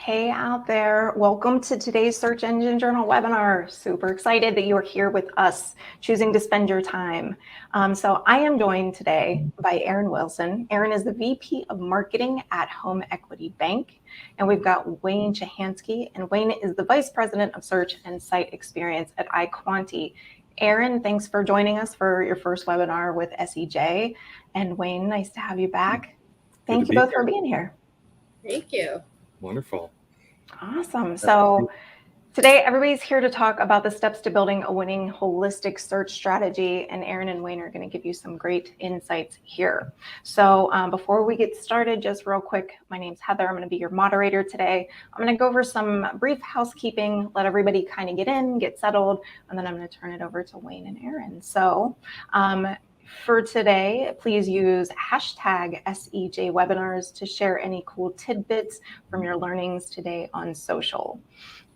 Hey out there, welcome to today's Search Engine Journal webinar. Super excited that you are here with us, choosing to spend your time. So I am joined today by Erin Wilson. Erin is the VP of Marketing at Home Equity Bank. And we've got Wayne Chahansky, and Wayne is the Vice President of Search and Site Experience at iQuanti. Erin, thanks for joining us for your first webinar with SEJ. And Wayne, nice to have you back. Thank you both for being here. Thank you. Wonderful. Awesome. So today, everybody's here to talk about the steps to building a winning holistic search strategy, and Erin and Wayne are going to give you some great insights here. So before we get started, just real quick, my name's Heather. I'm going to be your moderator today. I'm going to go over some brief housekeeping, let everybody kind of get in, get settled, and then I'm going to turn it over to Wayne and Erin. So for today, please use hashtag SEJ webinars to share any cool tidbits from your learnings today on social.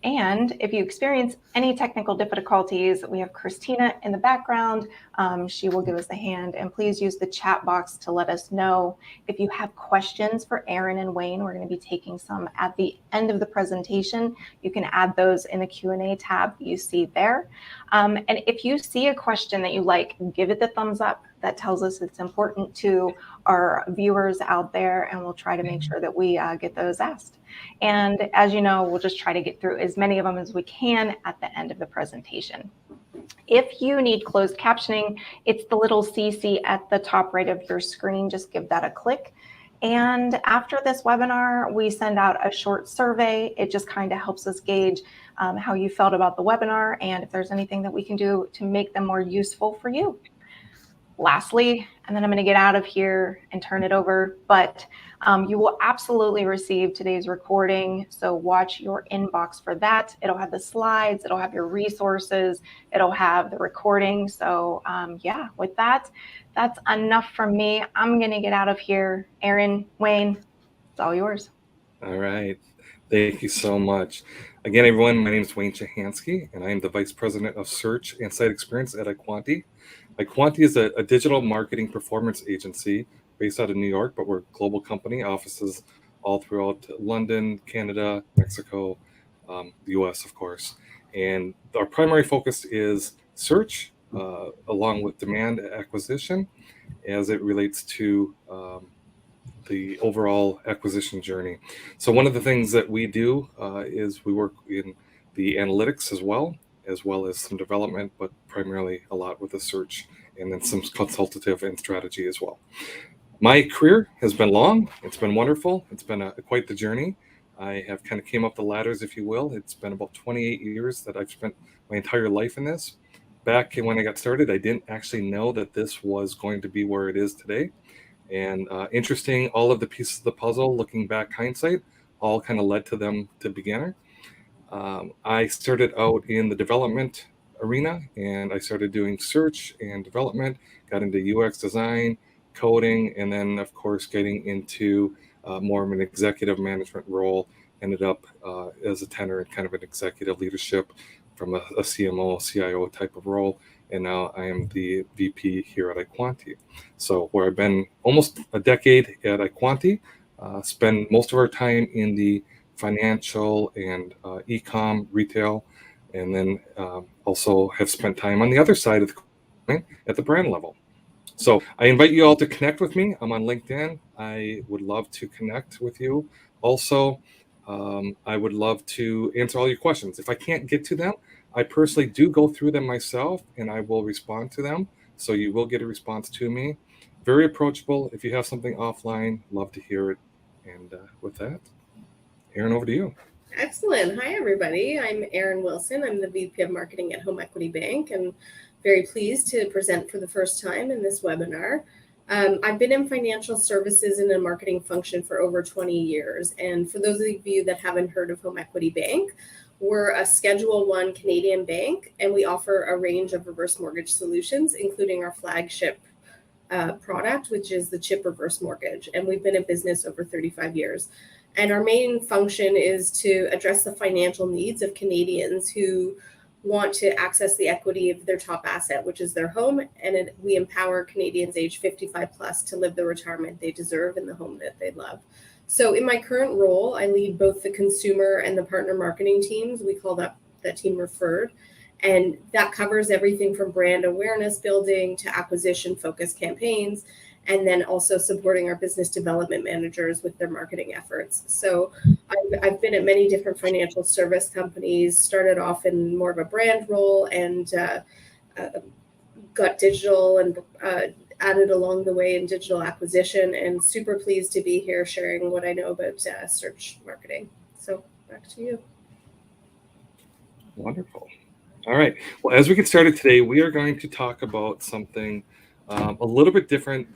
And if you experience any technical difficulties, we have Christina in the background. She will give us a hand, and please use the chat box to let us know. If you have questions for Erin and Wayne, we're going to be taking some at the end of the presentation. You can add those in the Q&A tab you see there. And if you see a question that you like, give it the thumbs up. That tells us it's important to our viewers out there, and we'll try to make sure that we get those asked. And as you know, we'll just try to get through as many of them as we can at the end of the presentation. If you need closed captioning, it's the little CC at the top right of your screen. Just give that a click. And after this webinar, we send out a short survey. It just kind of helps us gauge how you felt about the webinar and if there's anything that we can do to make them more useful for you. Lastly, and then I'm going to get out of here and turn it over, but you will absolutely receive today's recording. So watch your inbox for that. It'll have the slides, it'll have your resources, it'll have the recording. So yeah, with that, that's enough from me. I'm going to get out of here. Erin, Wayne, it's all yours. All right. Thank you so much. Again, everyone, my name is Wayne Chahansky, and I am the Vice President of Search and Site Experience at iQuanti. iQuanti is a digital marketing performance agency based out of New York, but we're a global company, offices all throughout London, Canada, Mexico, the US, of course. And our primary focus is search, along with demand acquisition, as it relates to the overall acquisition journey. So one of the things that we do is we work in the analytics as well as some development, but primarily a lot with the search and then some consultative and strategy as well. My career has been long. It's been wonderful. It's been quite the journey. I have kind of came up the ladders, if you will. It's been about 28 years that I've spent my entire life in this. Back when I got started, I didn't actually know that this was going to be where it is today. And interesting, all of the pieces of the puzzle, looking back hindsight, all kind of led to them to beginner. I started out in the development arena, and I started doing search and development, got into UX design, coding, and then, of course, getting into more of an executive management role. Ended up as a tenor in kind of an executive leadership from a CMO, CIO type of role. And now I am the VP here at iQuanti. So where I've been almost a decade at iQuanti, spend most of our time in the financial and e-com retail, and then also have spent time on the other side of the coin at the brand level. So I invite you all to connect with me. I'm on LinkedIn. I would love to connect with you. Also, I would love to answer all your questions. If I can't get to them, I personally do go through them myself, and I will respond to them. So you will get a response to me. Very approachable. If you have something offline, love to hear it. And with that, Erin, over to you. Excellent. Hi, everybody. I'm Erin Wilson. I'm the VP of Marketing at Home Equity Bank, and very pleased to present for the first time in this webinar. I've been in financial services in a marketing function for over 20 years. And for those of you that haven't heard of Home Equity Bank, we're a Schedule I Canadian bank, and we offer a range of reverse mortgage solutions, including our flagship product, which is the CHIP Reverse Mortgage. And we've been in business over 35 years. And our main function is to address the financial needs of Canadians who want to access the equity of their top asset, which is their home. And we empower Canadians age 55 plus to live the retirement they deserve in the home that they love. So in my current role, I lead both the consumer and the partner marketing teams. We call that team Referred. And that covers everything from brand awareness building to acquisition focused campaigns, and then also supporting our business development managers with their marketing efforts. So I've been at many different financial service companies, started off in more of a brand role, and got digital and added along the way in digital acquisition, and super pleased to be here sharing what I know about search marketing. So back to you. Wonderful. All right. Well, as we get started today, we are going to talk about something a little bit different.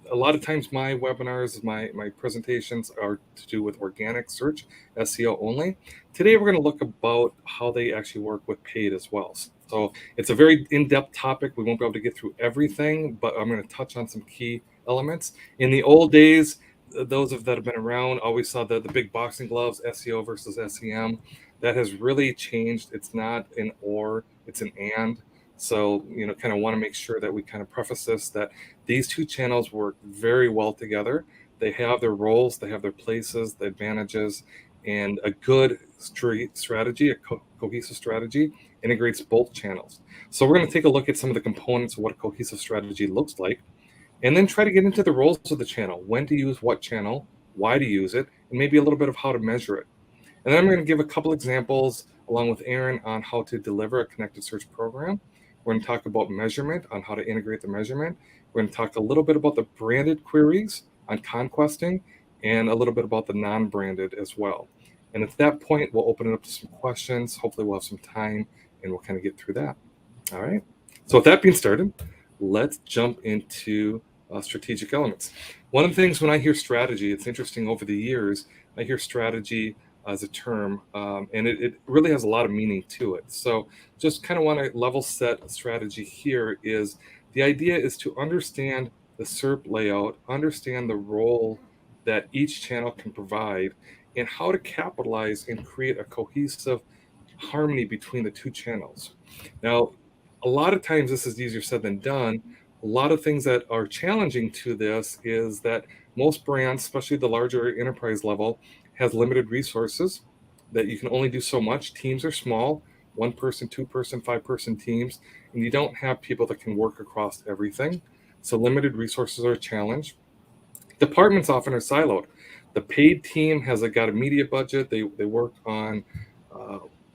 A lot of times my webinars, my presentations are to do with organic search, SEO only. Today, we're going to look about how they actually work with paid as well. So it's a very in-depth topic. We won't be able to get through everything, but I'm going to touch on some key elements. In the old days, those that have been around always saw the big boxing gloves, SEO versus SEM. That has really changed. It's not an or, it's an and. So, kind of want to make sure that we kind of preface this, that these two channels work very well together. They have their roles, they have their places, the advantages, and a good strategy, a cohesive strategy integrates both channels. So we're going to take a look at some of the components of what a cohesive strategy looks like, and then try to get into the roles of the channel, when to use what channel, why to use it, and maybe a little bit of how to measure it. And then I'm going to give a couple examples along with Aaron on how to deliver a connected search program. We're going to talk about measurement, on how to integrate the measurement. We're going to talk a little bit about the branded queries on conquesting, and a little bit about the non-branded as well. And at that point, we'll open it up to some questions. Hopefully we'll have some time and we'll kind of get through that. All right. So with that being started, let's jump into strategic elements. One of the things when I hear strategy, it's interesting over the years, I hear strategy as a term, and it really has a lot of meaning to it. So just kind of want to level set a strategy here. Is the idea is to understand the SERP layout, understand the role that each channel can provide, and how to capitalize and create a cohesive harmony between the two channels. Now, a lot of times this is easier said than done. A lot of things that are challenging to this is that most brands, especially the larger enterprise level, has limited resources, that you can only do so much. Teams are small, 1 person, 2 person, 5 person teams, and you don't have people that can work across everything. So limited resources are a challenge. Departments often are siloed. The paid team has got a media budget. They work on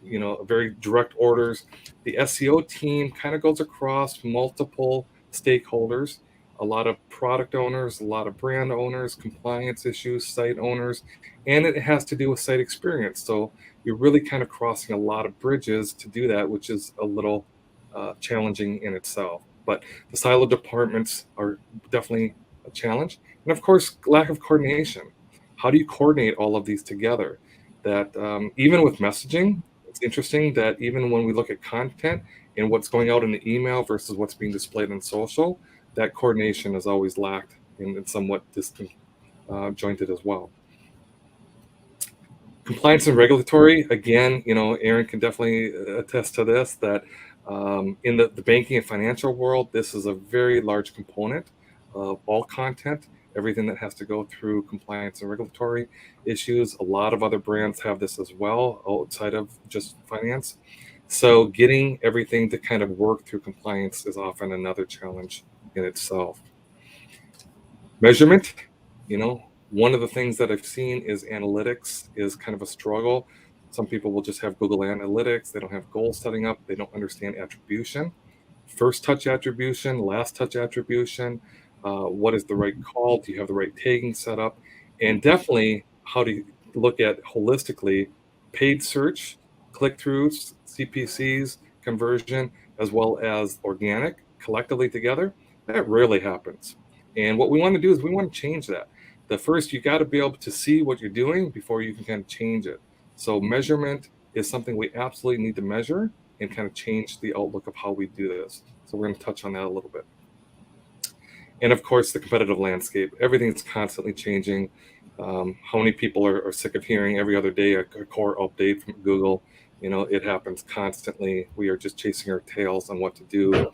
very direct orders. The SEO team kind of goes across multiple stakeholders, a lot of product owners, a lot of brand owners, compliance issues, site owners, and it has to do with site experience. So you're really kind of crossing a lot of bridges to do that, which is a little challenging in itself. But the silo departments are definitely a challenge. And of course, lack of coordination. How do you coordinate all of these together? That even with messaging, it's interesting that even when we look at content and what's going out in the email versus what's being displayed on social, that coordination is always lacked and somewhat disjointed as well. Compliance and regulatory, again, Aaron can definitely attest to this, that in the banking and financial world, this is a very large component of all content, everything that has to go through compliance and regulatory issues. A lot of other brands have this as well outside of just finance. So getting everything to kind of work through compliance is often another challenge in itself. Measurement, one of the things that I've seen is analytics is kind of a struggle. Some people will just have Google Analytics. They don't have goal setting up. They don't understand attribution. First touch attribution, last touch attribution. What is the right call? Do you have the right tagging set up? And definitely how to look at holistically paid search, click-throughs, CPCs, conversion, as well as organic collectively together. That rarely happens. And what we want to do is we want to change that. The first, you got to be able to see what you're doing before you can kind of change it. So measurement is something we absolutely need to measure and kind of change the outlook of how we do this. So we're going to touch on that a little bit. And of course, the competitive landscape. Everything's constantly changing. How many people are sick of hearing every other day a core update from Google? It happens constantly. We are just chasing our tails on what to do.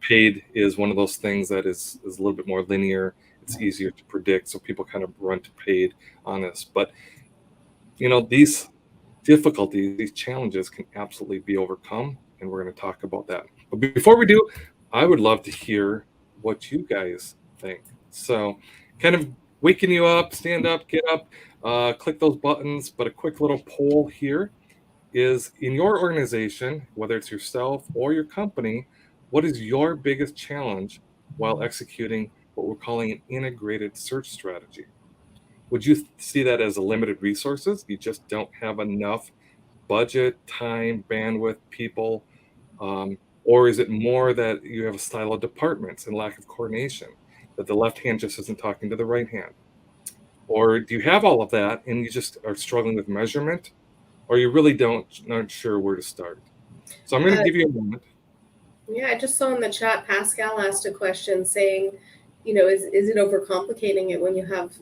Paid is one of those things that is a little bit more linear it's easier to predict. So people kind of run to paid on this. But, these difficulties, these challenges can absolutely be overcome. And we're going to talk about that. But before we do, I would love to hear what you guys think. So kind of waking you up, stand up, get up, click those buttons. But a quick little poll here is, in your organization, whether it's yourself or your company, what is your biggest challenge while executing what we're calling an integrated search strategy? Would you see that as a limited resources? You just don't have enough budget, time, bandwidth, people? Or is it more that you have a style of departments and lack of coordination, that the left hand just isn't talking to the right hand? Or do you have all of that and you just are struggling with measurement, or you really not sure where to start? So I'm going to give you a moment. Yeah, I just saw in the chat, Pascal asked a question saying, is it overcomplicating it when you have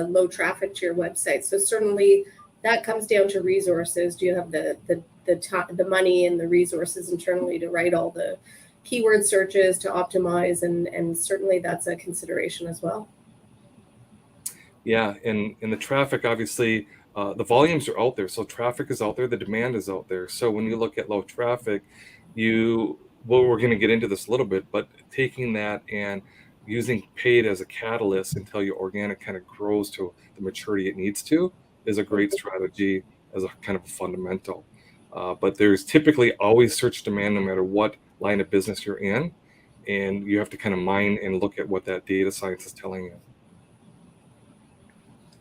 low traffic to your website? So certainly that comes down to resources. Do you have the money and the resources internally to write all the keyword searches to optimize? And certainly that's a consideration as well. Yeah, and the traffic, obviously, the volumes are out there. So traffic is out there, the demand is out there. So when you look at low traffic, we're going to get into this a little bit, but taking that and using paid as a catalyst until your organic kind of grows to the maturity it needs to is a great strategy as a kind of a fundamental. But there's typically always search demand no matter what line of business you're in. And you have to kind of mine and look at what that data science is telling you.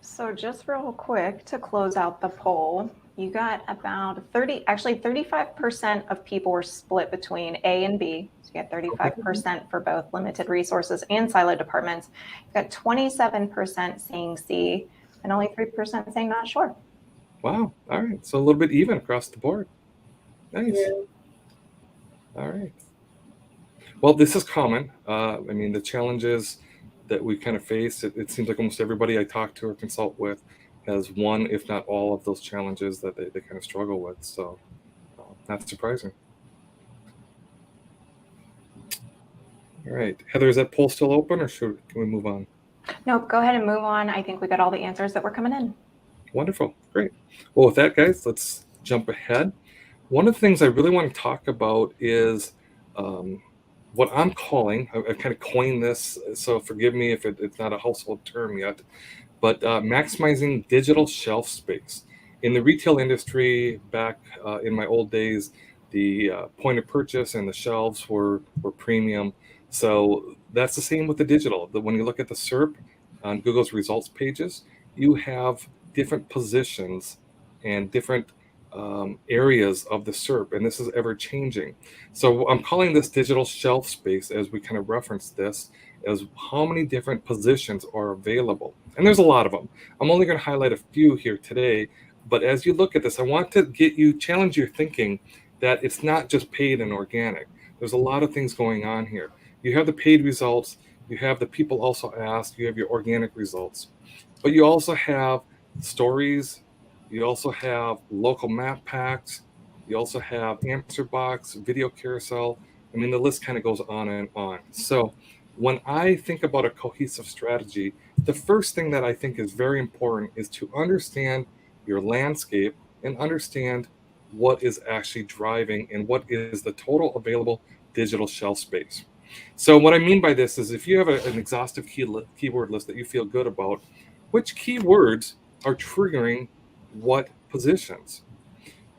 So just real quick to close out the poll, you got about 35% of people were split between A and B. So you got 35% for both limited resources and siloed departments. You got 27% saying C and only 3% saying not sure. Wow. All right. So a little bit even across the board. Nice. Yeah. All right. Well, this is common. The challenges that we kind of face, it seems like almost everybody I talk to or consult with has one, if not all, of those challenges that they kind of struggle with. So not surprising. All right. Heather, is that poll still open, or can we move on? No, go ahead and move on. I think we got all the answers that were coming in. Wonderful. Great. Well, with that, guys, let's jump ahead. One of the things I really want to talk about is what I'm calling, I've kind of coined this, so forgive me if it's not a household term yet, but maximizing digital shelf space. In the retail industry, back in my old days, the point of purchase and the shelves were premium. So that's the same with the digital. When you look at the SERP on Google's results pages, you have different positions and different areas of the SERP, and this is ever changing. So I'm calling this digital shelf space, as we kind of reference this, as how many different positions are available. And there's a lot of them. I'm only going to highlight a few here today, but as you look at this, I want to challenge your thinking that it's not just paid and organic. There's a lot of things going on here. You have the paid results, you have the people also ask, you have your organic results, but you also have stories, you also have local map packs, you also have answer box, video carousel. I mean, the list kind of goes on and on. So when I think about a cohesive strategy, the first thing that I think is very important is to understand your landscape and understand what is actually driving and what is the total available digital shelf space. So what I mean by this is, if you have an exhaustive keyword list that you feel good about, which keywords are triggering what positions?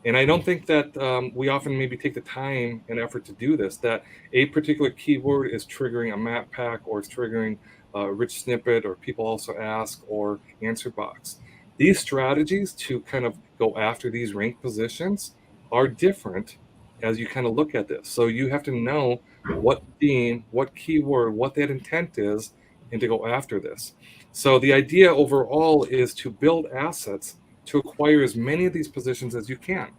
And I don't think that we often maybe take the time and effort to do this, that a particular keyword is triggering a map pack, or it's triggering a rich snippet, or people also ask, or answer box. These strategies to kind of go after these ranked positions are different as you kind of look at this. So you have to know what theme, what keyword, what that intent is, and to go after this. So the idea overall is to build assets to acquire as many of these positions as you can.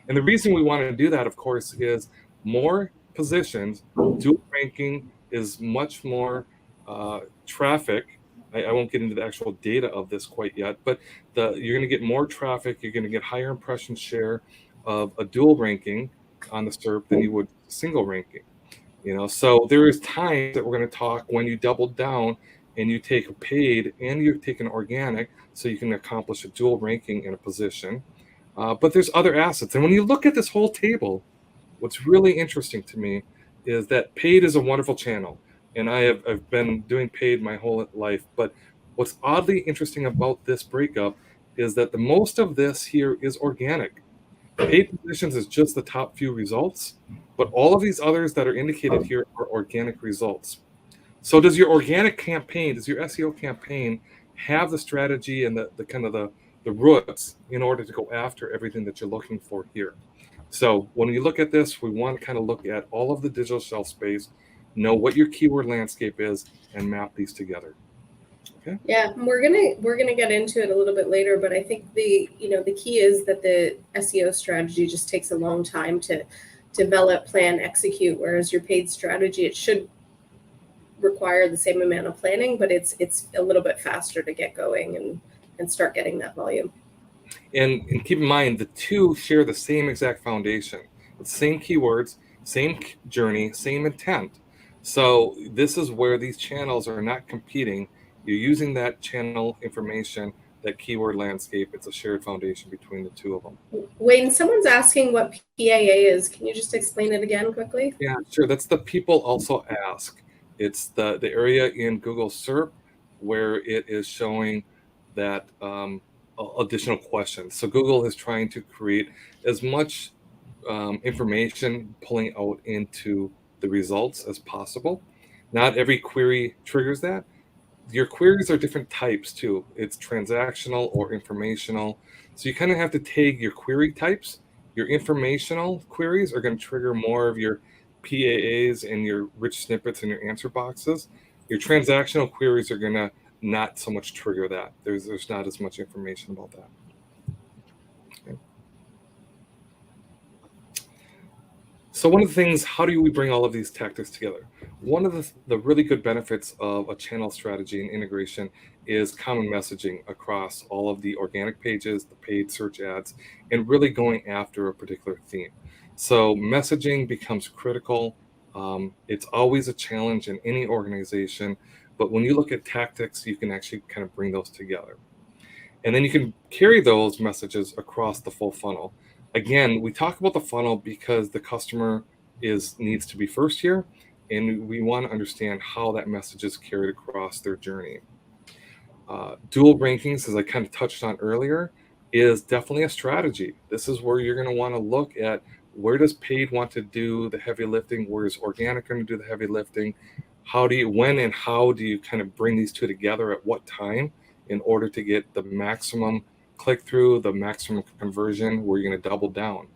And the reason we want to do that, of course, is more positions. Dual ranking is much more traffic. I won't get into the actual data of this quite yet, but you're going to get more traffic. You're going to get higher impression share of a dual ranking on the SERP than you would single ranking. So there is times that we're going to talk when you double down and you take a paid and you take an organic, so you can accomplish a dual ranking in a position. But there's other assets. And when you look at this whole table, what's really interesting to me is that paid is a wonderful channel. And I've been doing paid my whole life. But what's oddly interesting about this breakup is that the most of this here is organic. Paid positions is just the top few results, but all of these others that are indicated here are organic results. So does your organic campaign, does your SEO campaign have the strategy and the kind of the roots in order to go after everything that you're looking for here? So when you look at this, we want to kind of look at all of the digital shelf space, know what your keyword landscape is, and map these together. Okay. Yeah, we're gonna get into it a little bit later, but I think the key is that the SEO strategy just takes a long time to develop, plan, execute, whereas your paid strategy, it should require the same amount of planning, but it's a little bit faster to get going and start getting that volume. And keep in mind, the two share the same exact foundation, the same keywords, same journey, same intent. So this is where these channels are not competing. You're using that channel information, that keyword landscape. It's a shared foundation between the two of them. Wayne, someone's asking what PAA is. Can you just explain it again quickly? Yeah, sure. That's the people also ask. It's the area in Google SERP where it is showing that additional questions. So Google is trying to create as much information pulling out into the results as possible. Not every query triggers that. Your queries are different types too. It's transactional or informational. So you kind of have to take your query types. Your informational queries are going to trigger more of your PAAs and your rich snippets and your answer boxes. Your transactional queries are going to not so much trigger that. There's not as much information about that. Okay. So one of the things, how do we bring all of these tactics together? One of the really good benefits of a channel strategy and integration is common messaging across all of the organic pages, the paid search ads, and really going after a particular theme. So messaging becomes critical. It's always a challenge in any organization, but when you look at tactics, you can actually kind of bring those together. And then you can carry those messages across the full funnel. Again, we talk about the funnel because the customer needs to be first here, and we want to understand how that message is carried across their journey. Dual rankings, as I kind of touched on earlier, is definitely a strategy. This is where you're going to want to look at where does paid want to do the heavy lifting, where is organic going to do the heavy lifting, when and how do you kind of bring these two together at what time in order to get the maximum click-through, the maximum conversion, where you're going to double down.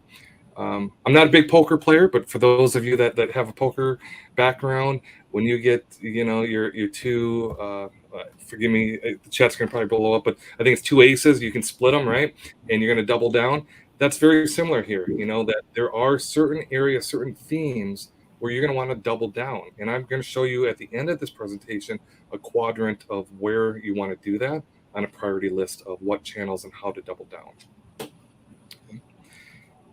I'm not a big poker player, but for those of you that have a poker background, when you get, your two, forgive me, the chat's going to probably blow up, but I think it's two aces, you can split them, right? And you're going to double down. That's very similar here, that there are certain areas, certain themes where you're going to want to double down. And I'm going to show you at the end of this presentation a quadrant of where you want to do that on a priority list of what channels and how to double down. Okay.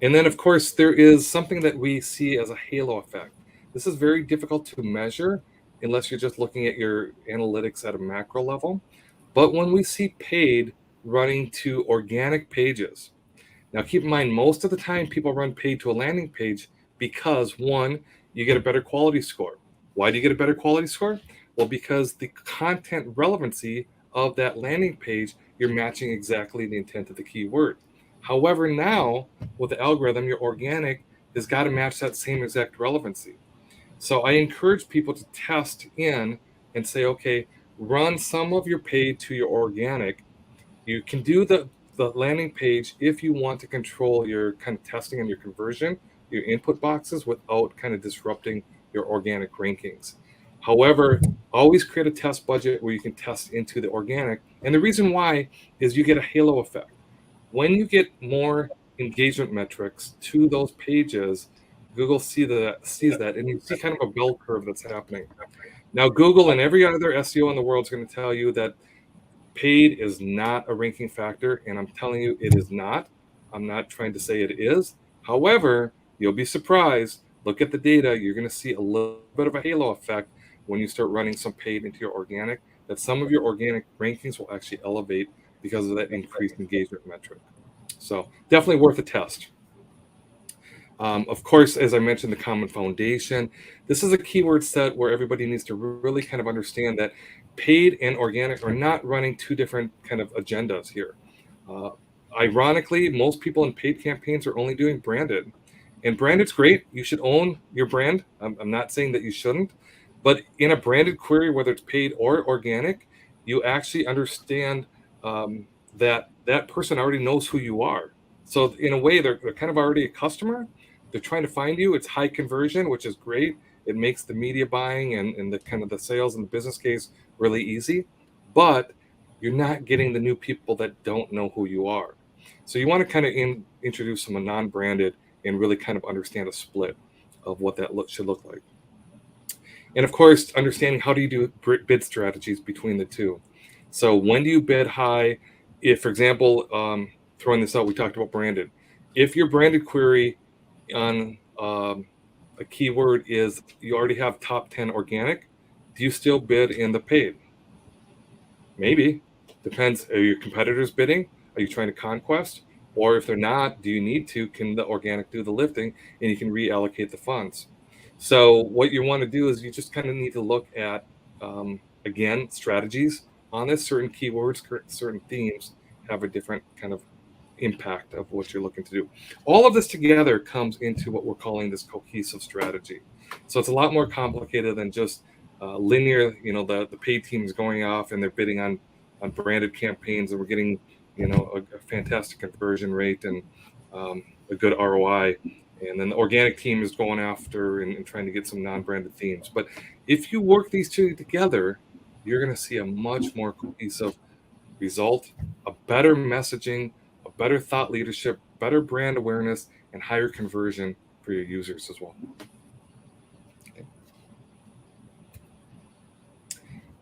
And then, of course, there is something that we see as a halo effect. This is very difficult to measure unless you're just looking at your analytics at a macro level. But when we see paid running to organic pages, now keep in mind, most of the time people run paid to a landing page because, one, you get a better quality score. Why do you get a better quality score? Well, because the content relevancy of that landing page, you're matching exactly the intent of the keyword. However, now with the algorithm, your organic has got to match that same exact relevancy. So I encourage people to test in and say, okay, run some of your paid to your organic. You can do the landing page if you want to control your kind of testing and your conversion, your input boxes, without kind of disrupting your organic rankings. However, always create a test budget where you can test into the organic. And the reason why is you get a halo effect. When you get more engagement metrics to those pages, Google sees that, and you see kind of a bell curve that's happening. Now, Google and every other SEO in the world is going to tell you that paid is not a ranking factor, and I'm telling you it is not. I'm not trying to say it is. However, you'll be surprised. Look at the data. You're going to see a little bit of a halo effect when you start running some paid into your organic. that some of your organic rankings will actually elevate because of that increased engagement metric. So definitely worth a test. Of course, as I mentioned, the common foundation. This is a keyword set where everybody needs to really kind of understand that paid and organic are not running two different kind of agendas here. Uh, Ironically, most people in paid campaigns are only doing branded. And branded's great. You should own your brand. I'm not saying that you shouldn't. But in a branded query, whether it's paid or organic, you actually understand that that person already knows who you are. So in a way, they're kind of already a customer. They're trying to find you. It's high conversion, which is great. It makes the media buying and the kind of the sales and the business case really easy. But you're not getting the new people that don't know who you are. So you want to kind of introduce some non-branded and really kind of understand a split of what that should look like. And of course, understanding how do you do bid strategies between the two. So when do you bid high? If, for example, throwing this out, we talked about branded. If your branded query on a keyword is you already have top 10 organic, do you still bid in the paid? Maybe. Depends. Are your competitors bidding? Are you trying to conquest? Or if they're not, do you need to? Can the organic do the lifting and you can reallocate the funds? So what you want to do is you just kind of need to look at, again, strategies on this. Certain keywords, certain themes have a different kind of impact of what you're looking to do. All of this together comes into what we're calling this cohesive strategy. So it's a lot more complicated than just linear, the paid team is going off and they're bidding on branded campaigns and we're getting, a fantastic conversion rate and a good ROI. And then the organic team is going after and trying to get some non-branded themes. But if you work these two together, you're going to see a much more cohesive result, a better messaging, a better thought leadership, better brand awareness, and higher conversion for your users as well. Okay.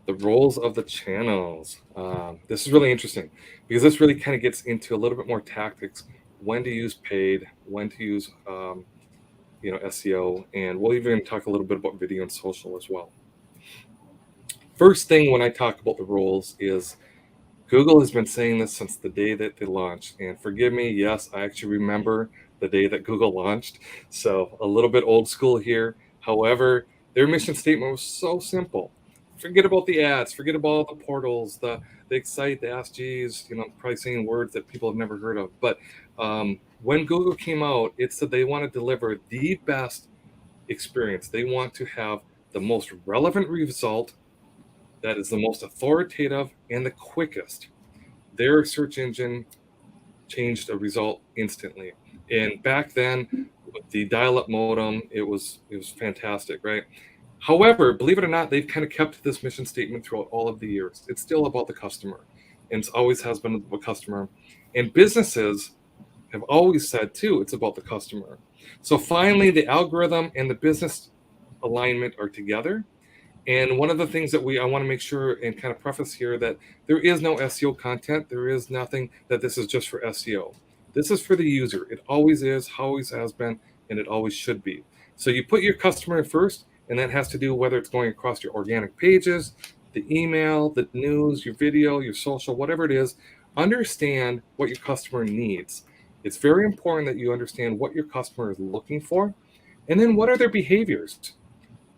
The roles of the channels. This is really interesting because this really kind of gets into a little bit more tactics, when to use paid, when to use SEO, and we'll even talk a little bit about video and social as well. First thing when I talk about the roles is Google has been saying this since the day that they launched, and forgive me, yes, I actually remember the day that Google launched, so a little bit old school here. However, their mission statement was so simple. Forget about the ads, forget about all the portals, the Excite, the Ask Jeeves, probably saying words that people have never heard of. But when Google came out, it said they want to deliver the best experience. They want to have the most relevant result that is the most authoritative and the quickest. Their search engine changed a result instantly. And back then, with the dial-up modem, it was fantastic, right? However, believe it or not, they've kind of kept this mission statement throughout all of the years. It's still about the customer, and it always has been about the customer. And businesses have always said, too, it's about the customer. So finally, the algorithm and the business alignment are together. And one of the things that I want to make sure and kind of preface here that there is no SEO content. There is nothing that this is just for SEO. This is for the user. It always is, always has been, and it always should be. So you put your customer first, and that has to do whether it's going across your organic pages, the email, the news, your video, your social, whatever it is. Understand what your customer needs. It's very important that you understand what your customer is looking for, and then what are their behaviors.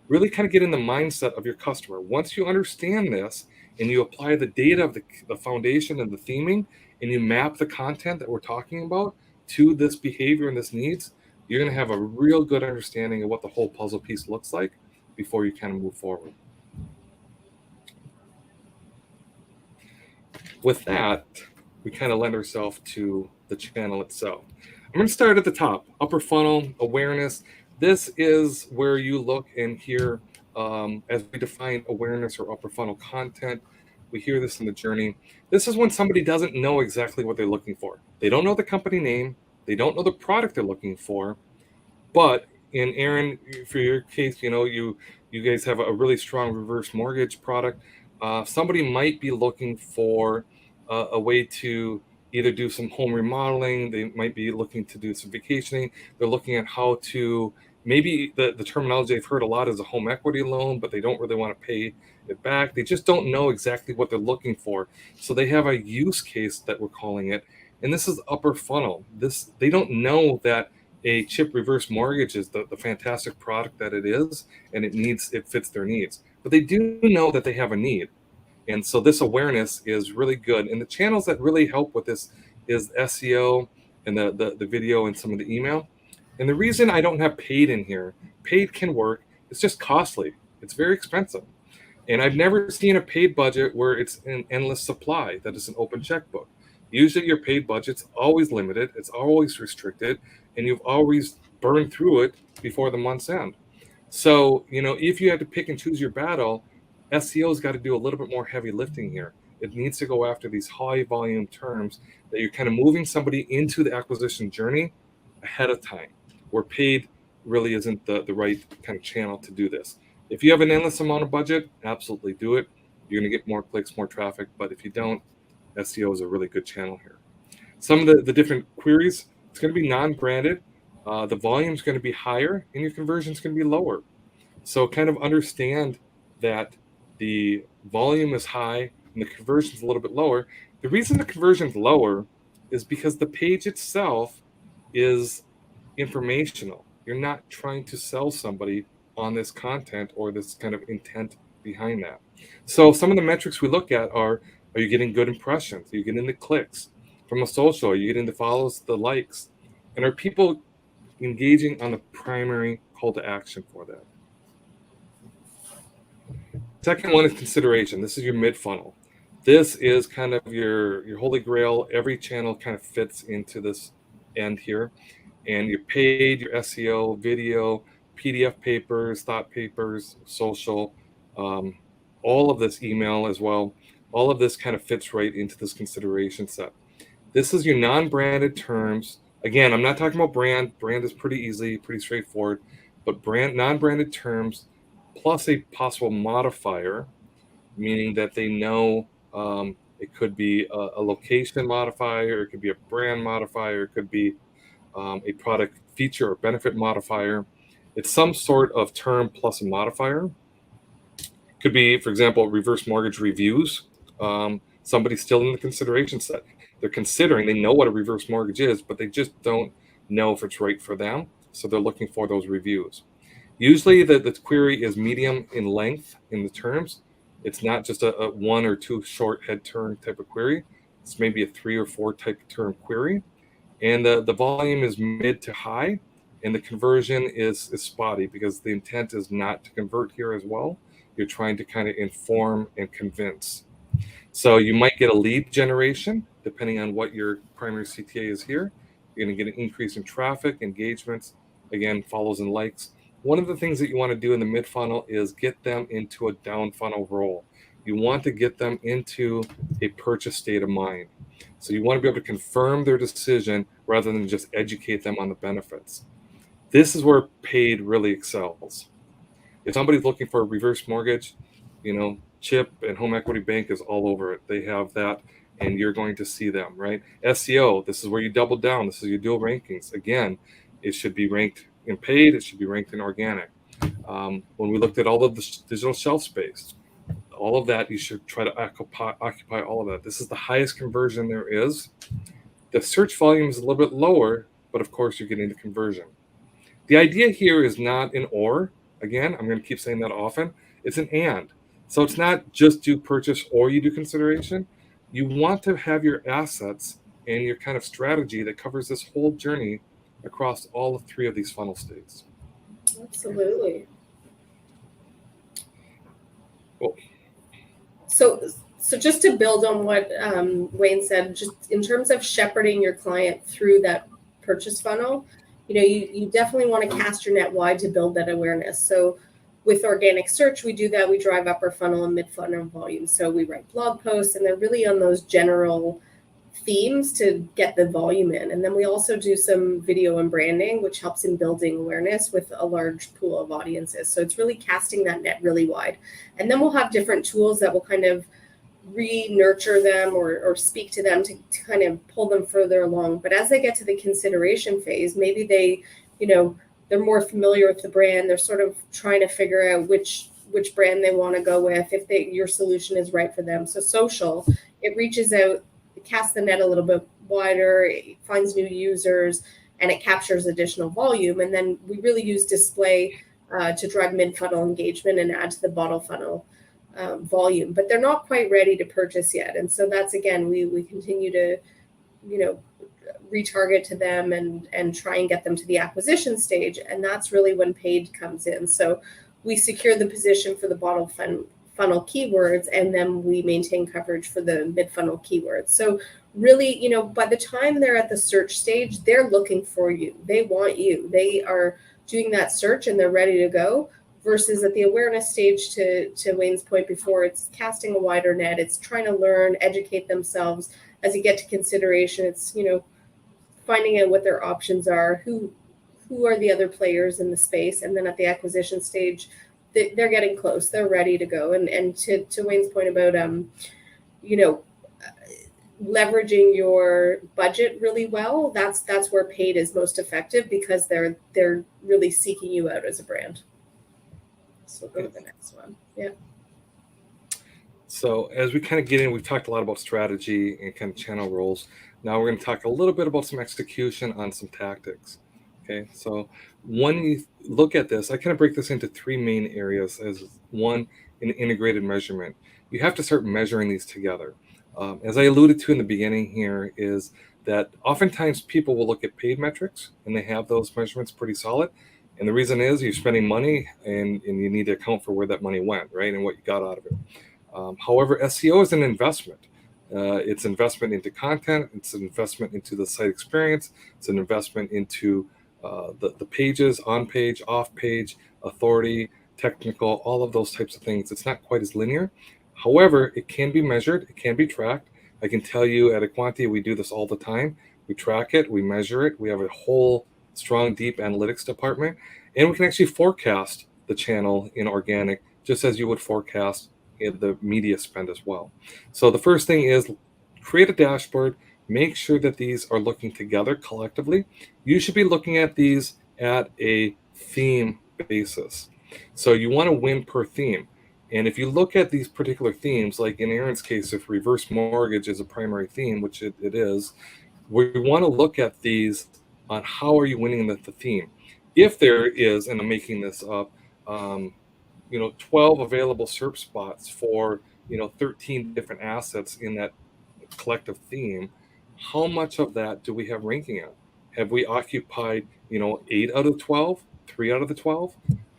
Really kind of get in the mindset of your customer. Once you understand this and you apply the data of the foundation and the theming, and you map the content that we're talking about to this behavior and this needs, you're going to have a real good understanding of what the whole puzzle piece looks like before you kind of move forward. With that, we kind of lend ourselves to the channel itself. I'm going to start at the top, upper funnel awareness. This is where you look and hear, as we define awareness or upper funnel content, we hear this in the journey. This is when somebody doesn't know exactly what they're looking for. They don't know the company name. They don't know the product they're looking for. But in Aaron, for your case, you guys have a really strong reverse mortgage product. Somebody might be looking for a way to either do some home remodeling. They might be looking to do some vacationing. They're looking at how to maybe the terminology they've heard a lot is a home equity loan, but they don't really want to pay it back. They just don't know exactly what they're looking for. So they have a use case that we're calling it. And this is upper funnel. They don't know that a chip reverse mortgage is the fantastic product that it is, and it fits their needs. But they do know that they have a need. And so this awareness is really good. And the channels that really help with this is SEO and the video and some of the email. And the reason I don't have paid in here, paid can work, it's just costly. It's very expensive. And I've never seen a paid budget where it's an endless supply, that is an open checkbook. Usually your paid budget's always limited, it's always restricted, and you've always burned through it before the month's end. So, if you had to pick and choose your battle, SEO's got to do a little bit more heavy lifting here. It needs to go after these high volume terms that you're kind of moving somebody into the acquisition journey ahead of time, where paid really isn't the right kind of channel to do this. If you have an endless amount of budget, absolutely do it. You're going to get more clicks, more traffic. But if you don't, SEO is a really good channel here. Some of the different queries, it's going to be non-branded. The volume is going to be higher and your conversion is going to be lower. So kind of understand that the volume is high and the conversion is a little bit lower. The reason the conversion is lower is because the page itself is informational. You're not trying to sell somebody on this content or this kind of intent behind that. So some of the metrics we look at are you getting good impressions? Are you getting the clicks from a social? Are you getting the follows, the likes? And are people engaging on the primary call to action for that? Second one is consideration. This is your mid funnel. This is kind of your holy grail. Every channel kind of fits into this end here. And your paid, your SEO, video, PDF papers, thought papers, social, all of this email as well. All of this kind of fits right into this consideration set. This is your non-branded terms. Again, I'm not talking about brand. Brand is pretty easy, pretty straightforward. But non-branded terms plus a possible modifier, meaning that they know it could be a location modifier, it could be a brand modifier, it could be a product feature or benefit modifier. It's some sort of term plus a modifier. It could be, for example, reverse mortgage reviews. Somebody's still in the consideration set. They're considering, they know what a reverse mortgage is, but they just don't know if it's right for them. So they're looking for those reviews. Usually the query is medium in length in the terms. It's not just a 1 or 2 short head term type of query. It's maybe a 3 or 4 type of term query. And the volume is mid to high, and the conversion is spotty because the intent is not to convert here as well. You're trying to kind of inform and convince. So you might get a lead generation, depending on what your primary CTA is here. You're going to get an increase in traffic, engagements, again, follows and likes. One of the things that you want to do in the mid funnel is get them into a down funnel role. You want to get them into a purchase state of mind. So you want to be able to confirm their decision rather than just educate them on the benefits. This is where paid really excels. If somebody's looking for a reverse mortgage, Chip and Home Equity Bank is all over it. They have that, and you're going to see them, right? SEO, this is where you double down. This is your dual rankings. Again, it should be ranked in paid. It should be ranked in organic. When we looked at all of the digital shelf space, all of that, you should try to occupy all of that. This is the highest conversion there is. The search volume is a little bit lower, but of course you're getting the conversion. The idea here is not an or. Again, I'm going to keep saying that often. It's an and. So it's not just do purchase or you do consideration. You want to have your assets and your kind of strategy that covers this whole journey across all 3 of these funnel states. Absolutely. Cool. So just to build on what Wayne said, just in terms of shepherding your client through that purchase funnel, you definitely want to cast your net wide to build that awareness. So with organic search, we do that. We drive upper funnel and mid funnel volume. So we write blog posts, and they're really on those general themes to get the volume in. And then we also do some video and branding, which helps in building awareness with a large pool of audiences. So it's really casting that net really wide. And then we'll have different tools that will kind of re-nurture them or speak to them to kind of pull them further along. But as they get to the consideration phase, maybe they, they're more familiar with the brand. They're sort of trying to figure out which brand they want to go with, if your solution is right for them. So social, it reaches out, it casts the net a little bit wider, it finds new users, and it captures additional volume. And then we really use display to drive mid-funnel engagement and add to the bottom funnel volume. But they're not quite ready to purchase yet. And so that's, again, we continue to, retarget to them and try and get them to the acquisition stage. And that's really when paid comes in. So we secure the position for the bottom funnel keywords, and then we maintain coverage for the mid-funnel keywords. So really, by the time they're at the search stage, they're looking for you. They want you. They are doing that search and they're ready to go, versus at the awareness stage, to Wayne's point before, it's casting a wider net. It's trying to learn, educate themselves. As you get to consideration, it's, finding out what their options are, who are the other players in the space. And then at the acquisition stage, they're getting close. They're ready to go. And to Wayne's point about, leveraging your budget really well, that's where paid is most effective, because they're really seeking you out as a brand. So go to the next one. Yeah. So as we kind of get in, we've talked a lot about strategy and kind of channel roles. Now we're going to talk a little bit about some execution on some tactics. Okay, so when you look at this, I kind of break this into three main areas. As one, an integrated measurement. You have to start measuring these together. As I alluded to in the beginning here, is that oftentimes people will look at paid metrics and they have those measurements pretty solid. And the reason is you're spending money and you need to account for where that money went, right? And what you got out of it. However, SEO is an investment. It's investment into content. It's an investment into the site experience. It's an investment into the pages, on page, off page, authority, technical, all of those types of things. It's not quite as linear. However, it can be measured. It can be tracked. I can tell you at Aquanti, we do this all the time. We track it. We measure it. We have a whole strong, deep analytics department. And we can actually forecast the channel in organic, just as you would forecast the media spend as well. So the first thing is create a dashboard, make sure that these are looking together collectively. You should be looking at these at a theme basis. So you want to win per theme. And if you look at these particular themes, like in Aaron's case, if reverse mortgage is a primary theme, which it is, we want to look at these on how are you winning the theme. If there is, and I'm making this up, 12 available SERP spots for 13 different assets in that collective theme, how much of that do we have ranking at? Have we occupied 8 out of 12, 3 out of the 12?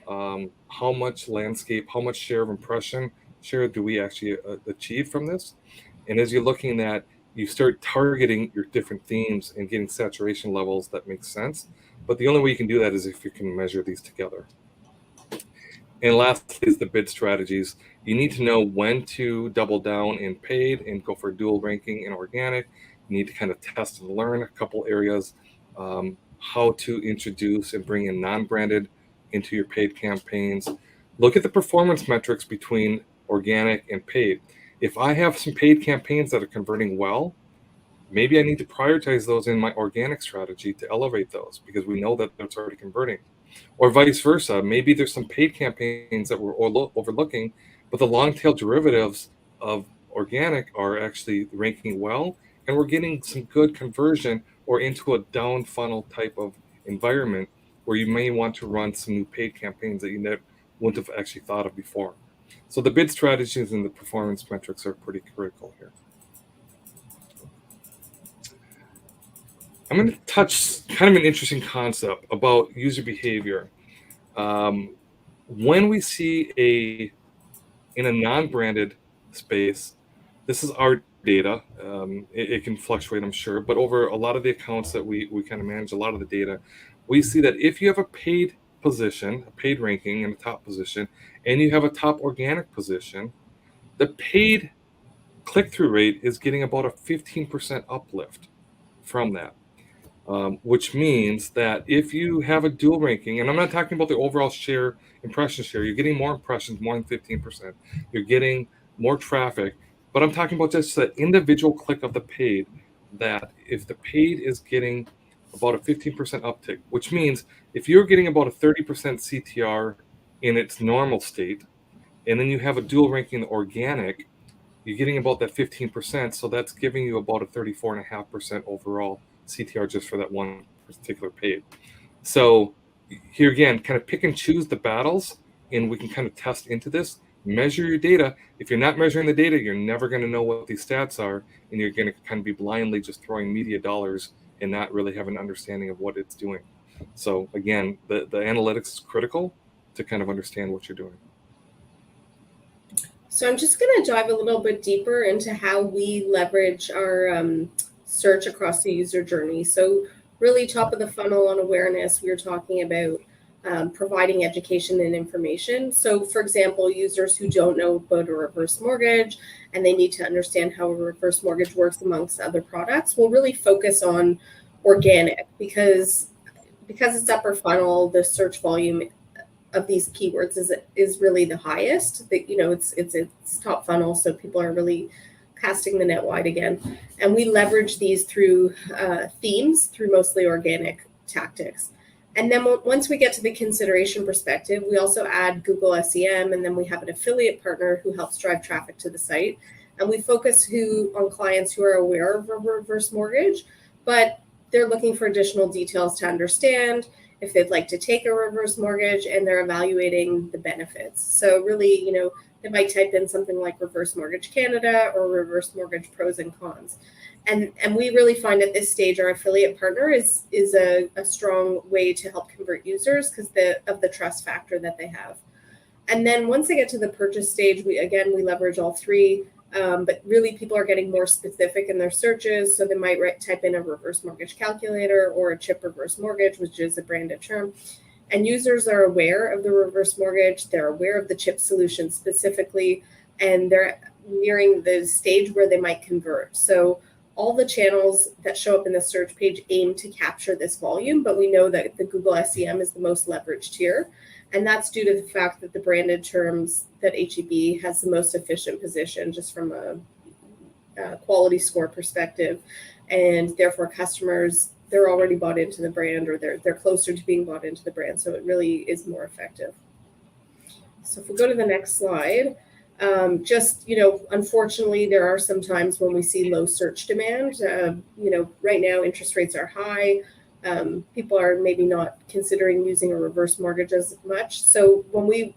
How much landscape, how much share of impression share do we actually achieve from this? And as you're looking at, you start targeting your different themes and getting saturation levels that make sense. But the only way you can do that is if you can measure these together. And last is the bid strategies. You need to know when to double down in paid and go for dual ranking in organic. You need to kind of test and learn a couple areas, how to introduce and bring in non-branded into your paid campaigns. Look at the performance metrics between organic and paid. If I have some paid campaigns that are converting well, maybe I need to prioritize those in my organic strategy to elevate those, because we know that that's already converting. Or vice versa, maybe there's some paid campaigns that we're overlooking, but the long tail derivatives of organic are actually ranking well, and we're getting some good conversion or into a down funnel type of environment where you may want to run some new paid campaigns that you wouldn't have actually thought of before. So the bid strategies and the performance metrics are pretty critical here. I'm going to touch kind of an interesting concept about user behavior. When we see in a non-branded space, this is our data. It can fluctuate, I'm sure, but over a lot of the accounts that we kind of manage, a lot of the data, we see that if you have a paid position, a paid ranking in a top position, and you have a top organic position, the paid click-through rate is getting about a 15% uplift from that. Which means that if you have a dual ranking, and I'm not talking about the overall share, impression share, you're getting more impressions, more than 15%. You're getting more traffic, but I'm talking about just the individual click of the paid, that if the paid is getting about a 15% uptick, which means if you're getting about a 30% CTR in its normal state, and then you have a dual ranking organic, you're getting about that 15%. So that's giving you about a 34.5% overall CTR just for that one particular paid. So here again, kind of pick and choose the battles, and we can kind of test into this. Measure your data. If you're not measuring the data, you're never going to know what these stats are, and you're going to kind of be blindly just throwing media dollars and not really have an understanding of what it's doing. So again, the analytics is critical to kind of understand what you're doing. So I'm just going to dive a little bit deeper into how we leverage our search across the user journey. So really top of the funnel on awareness, we were talking about providing education and information. So for example, users who don't know about a reverse mortgage and they need to understand how a reverse mortgage works amongst other products, we'll really focus on organic because it's upper funnel, the search volume of these keywords is really the highest. That, you know, it's top funnel, so people are really casting the net wide again. And we leverage these through themes, through mostly organic tactics. And then once we get to the consideration perspective, we also add Google SEM, and then we have an affiliate partner who helps drive traffic to the site. And we focus on clients who are aware of a reverse mortgage, but they're looking for additional details to understand if they'd like to take a reverse mortgage, and they're evaluating the benefits. So really, you know, they might type in something like Reverse Mortgage Canada or Reverse Mortgage Pros and Cons. And we really find at this stage our affiliate partner is a strong way to help convert users because of the trust factor that they have. And then once they get to the purchase stage, we leverage all three. But really people are getting more specific in their searches. So they might type in a reverse mortgage calculator or a CHIP reverse mortgage, which is a branded term. And users are aware of the reverse mortgage. They're aware of the CHIP solution specifically, and they're nearing the stage where they might convert. So all the channels that show up in the search page aim to capture this volume, but we know that the Google SEM is the most leveraged here. And that's due to the fact that the branded terms that HEB has the most efficient position just from a quality score perspective. And therefore customers, they're already bought into the brand, or they're closer to being bought into the brand. So it really is more effective. So if we go to the next slide, unfortunately, there are some times when we see low search demand. Right now interest rates are high. People are maybe not considering using a reverse mortgage as much. So when we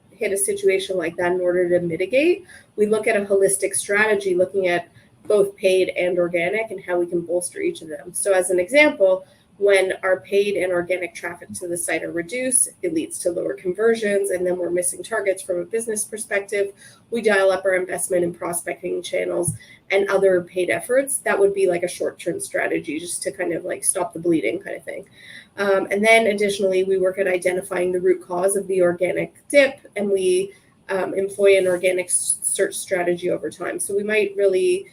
hit a situation like that, in order to mitigate, we look at a holistic strategy, looking at both paid and organic and how we can bolster each of them. So as an example, when our paid and organic traffic to the site are reduced, it leads to lower conversions, and then we're missing targets from a business perspective. We dial up our investment in prospecting channels and other paid efforts. That would be like a short-term strategy, just to kind of like stop the bleeding kind of thing. And then additionally, we work at identifying the root cause of the organic dip, and we employ an organic search strategy over time. So we might really,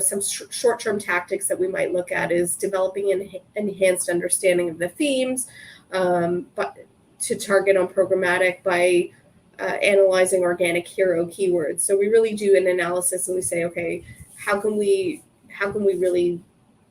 some short-term tactics that we might look at is developing an enhanced understanding of the themes, but to target on programmatic by analyzing organic hero keywords. So we really do an analysis and we say, okay, how can we really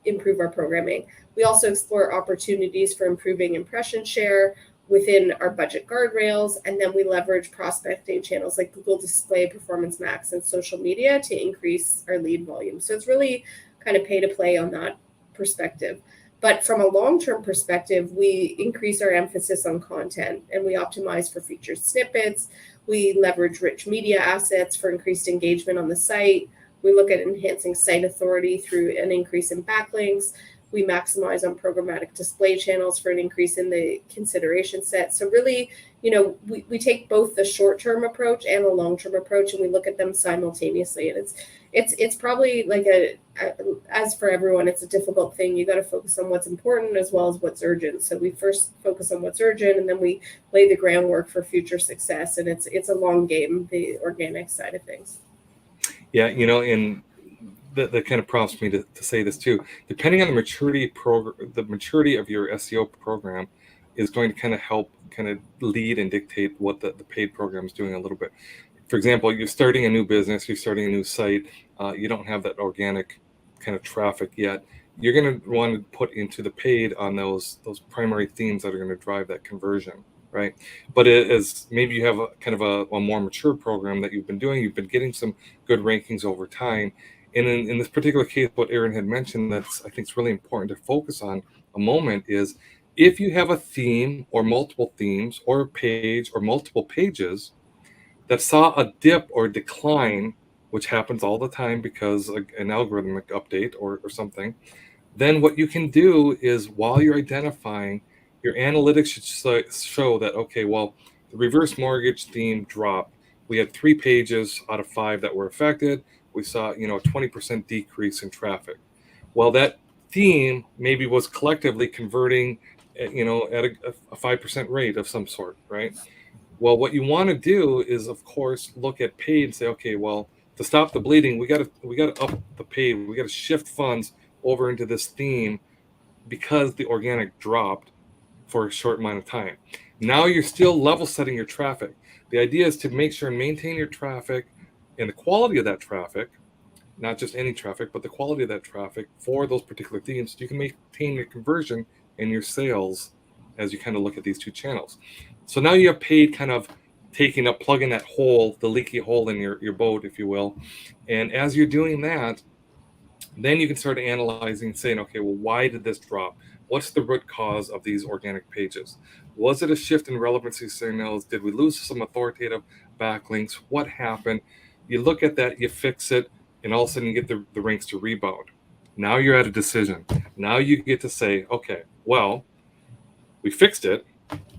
improve our programming? We also explore opportunities for improving impression share within our budget guardrails, and then we leverage prospecting channels like Google Display, Performance Max, and social media to increase our lead volume. So it's really kind of pay to play on that perspective. But from a long-term perspective, we increase our emphasis on content, and we optimize for featured snippets. We leverage rich media assets for increased engagement on the site. We look at enhancing site authority through an increase in backlinks. We maximize on programmatic display channels for an increase in the consideration set. So really, we take both the short-term approach and the long-term approach, and we look at them simultaneously. And it's probably like as for everyone, it's a difficult thing. You got to focus on what's important as well as what's urgent. So we first focus on what's urgent, and then we lay the groundwork for future success. And it's a long game, the organic side of things. Yeah, and that kind of prompts me to say this too. Depending on the maturity of your SEO program is going to kind of help kind of lead and dictate what the paid program is doing a little bit. For example, you're starting a new business, you're starting a new site, you don't have that organic kind of traffic yet, you're going to want to put into the paid on those primary themes that are going to drive that conversion, right? But as maybe you have a kind of a more mature program that you've been doing, you've been getting some good rankings over time. And in this particular case, what Erin had mentioned that's I think is really important to focus on a moment is if you have a theme or multiple themes or a page or multiple pages that saw a dip or decline, which happens all the time because an algorithmic update or something, then what you can do is while you're identifying, your analytics should show that, okay, well, the reverse mortgage theme dropped. We had 3 pages out of 5 that were affected. We saw, a 20% decrease in traffic. Well, that theme maybe was collectively converting, at a 5% rate of some sort, right? Well, what you want to do is, of course, look at paid and say, okay, well, to stop the bleeding, we got to up the paid. We got to shift funds over into this theme because the organic dropped for a short amount of time. Now you're still level setting your traffic. The idea is to make sure and maintain your traffic and the quality of that traffic, not just any traffic, but the quality of that traffic for those particular themes. So you can maintain your conversion and your sales as you kind of look at these two channels. So now you have paid kind of plugging that hole, the leaky hole in your boat, if you will. And as you're doing that, then you can start analyzing, saying, okay, well, why did this drop? What's the root cause of these organic pages? Was it a shift in relevancy signals? Did we lose some authoritative backlinks? What happened? You look at that, you fix it, and all of a sudden you get the ranks to rebound. Now you're at a decision. Now you get to say, okay, well, we fixed it.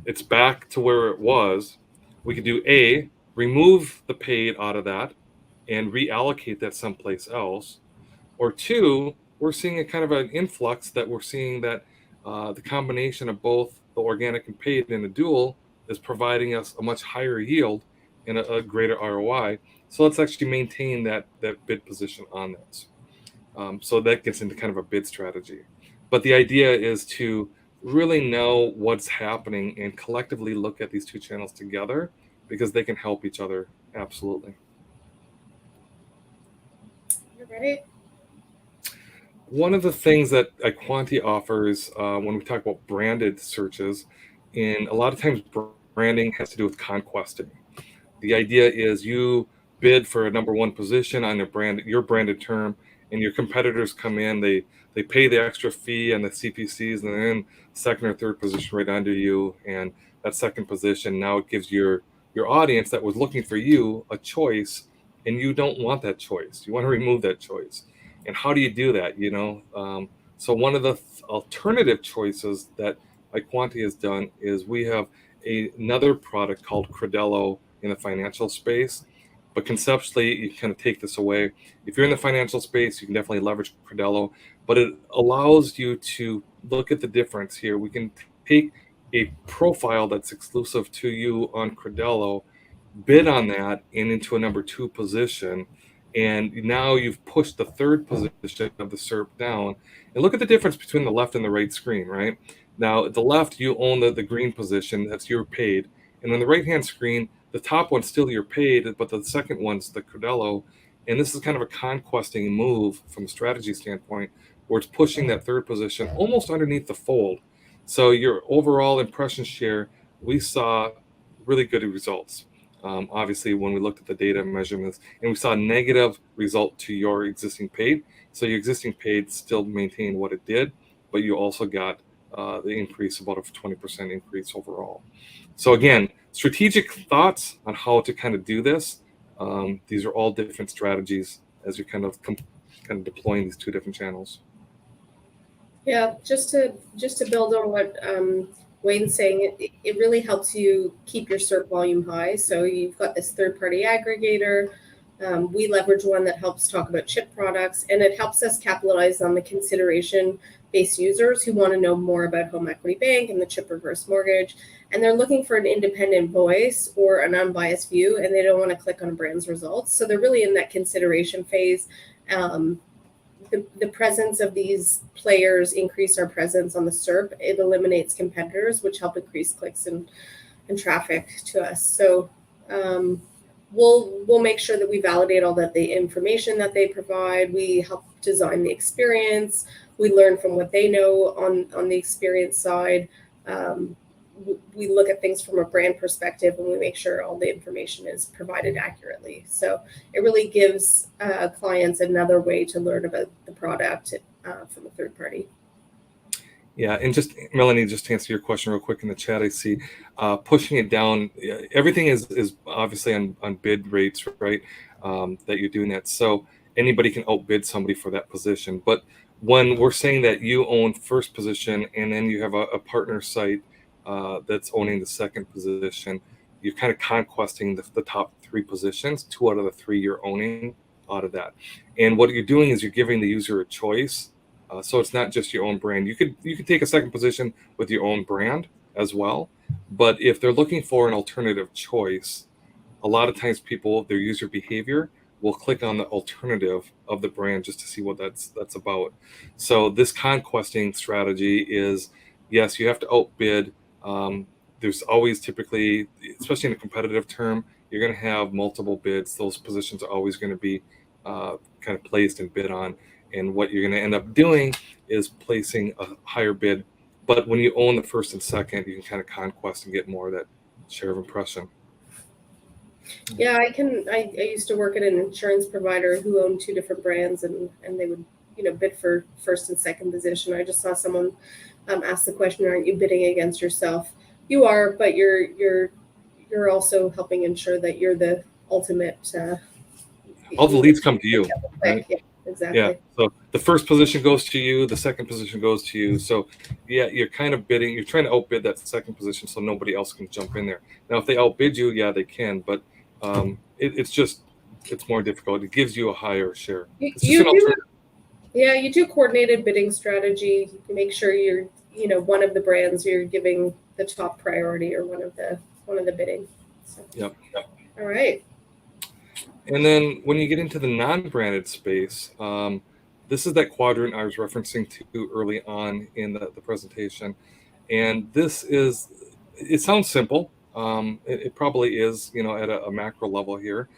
It's back to where it was. We could do A, remove the paid out of that and reallocate that someplace else. Or 2, we're seeing a kind of an influx that we're seeing that the combination of both the organic and paid in the dual is providing us a much higher yield and a greater ROI. So let's actually maintain that bid position on this. So that gets into kind of a bid strategy. But the idea is to really know what's happening and collectively look at these two channels together because they can help each other. Absolutely. You ready? One of the things that iQuanti offers when we talk about branded searches, and a lot of times branding has to do with conquesting. The idea is you bid for a number 1 position on your branded term, and your competitors come in, they pay the extra fee and the CPCs, and then second or third position right under you. And that second position, now it gives your audience that was looking for you a choice, and you don't want that choice. You want to remove that choice. And how do you do that? So one of the alternative choices that iQuanti has done is we have another product called Credello in the financial space. But conceptually, you kind of take this away. If you're in the financial space, you can definitely leverage Credello, but it allows you to look at the difference here. We can take a profile that's exclusive to you on Credello, bid on that and into a number 2 position. And now you've pushed the third position of the SERP down. And look at the difference between the left and the right screen, right? Now, at the left, you own the green position. That's your paid. And on the right-hand screen, the top one's still your paid, but the second one's the Credello. And this is kind of a conquesting move from a strategy standpoint, where it's pushing that third position almost underneath the fold. So your overall impression share, we saw really good results. Obviously, when we looked at the data measurements, and we saw a negative result to your existing paid. So your existing paid still maintained what it did, but you also got the increase, about a 20% increase overall. So again, strategic thoughts on how to kind of do this. These are all different strategies as you're kind of deploying these 2 different channels. Yeah, just to build on what Wayne's saying, it really helps you keep your SERP volume high. So you've got this third-party aggregator. We leverage one that helps talk about chip products, and it helps us capitalize on the consideration-based users who want to know more about Home Equity Bank and the chip reverse mortgage, and they're looking for an independent voice or an unbiased view, and they don't want to click on a brand's results. So they're really in that consideration phase. The presence of these players increase our presence on the SERP. It eliminates competitors, which help increase clicks and traffic to us. So we'll make sure that we validate all that the information that they provide. We help design the experience. We learn from what they know on the experience side. We look at things from a brand perspective, and we make sure all the information is provided accurately. So it really gives clients another way to learn about the product from a third party. Yeah, and just Melanie, just to answer your question real quick in the chat, I see pushing it down. Everything is obviously on bid rates, right? That you're doing that, so anybody can outbid somebody for that position. But when we're saying that you own first position and then you have a partner site that's owning the second position, you're kind of conquesting the top 3 positions. 2 out of the 3 you're owning out of that, and what you're doing is you're giving the user a choice. So it's not just your own brand. You could take a second position with your own brand as well. But if they're looking for an alternative choice, a lot of times their user behavior will click on the alternative of the brand just to see what that's about. So this conquesting strategy is, yes, you have to outbid. There's always typically, especially in a competitive term, you're going to have multiple bids. Those positions are always going to be kind of placed and bid on. And what you're going to end up doing is placing a higher bid. But when you own the first and second, you can kind of conquest and get more of that share of impression. Yeah, I used to work at an insurance provider who owned 2 different brands, and they would, bid for first and second position. I just saw someone ask the question, aren't you bidding against yourself? You are, but you're also helping ensure that you're the ultimate. All the leads come to you. Right? Yeah, exactly. Yeah. So the first position goes to you, the second position goes to you. So yeah, you're kind of bidding, you're trying to outbid that second position so nobody else can jump in there. Now, if they outbid you, yeah, they can, but it's more difficult. It gives you a higher share. You do coordinated bidding strategy. You make sure you're, one of the brands you're giving the top priority, or one of the bidding. So. Yep. All right. And then when you get into the non-branded space, this is that quadrant I was referencing to early on in the presentation. And it sounds simple. It probably is, at a macro level here.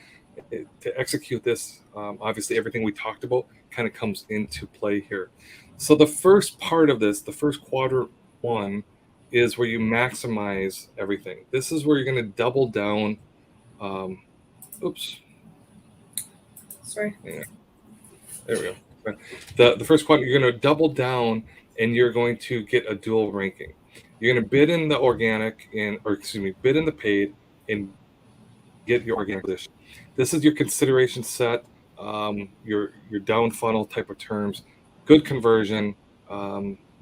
To execute this, obviously everything we talked about kind of comes into play here. So the first part of this, the first quadrant 1, is where you maximize everything. This is where you're going to double down. Sorry. Yeah. There we go. The first quadrant, you're going to double down, and you're going to get a dual ranking. You're going to bid in the organic bid in the paid and get your organic position. This is your consideration set, your down funnel type of terms, good conversion.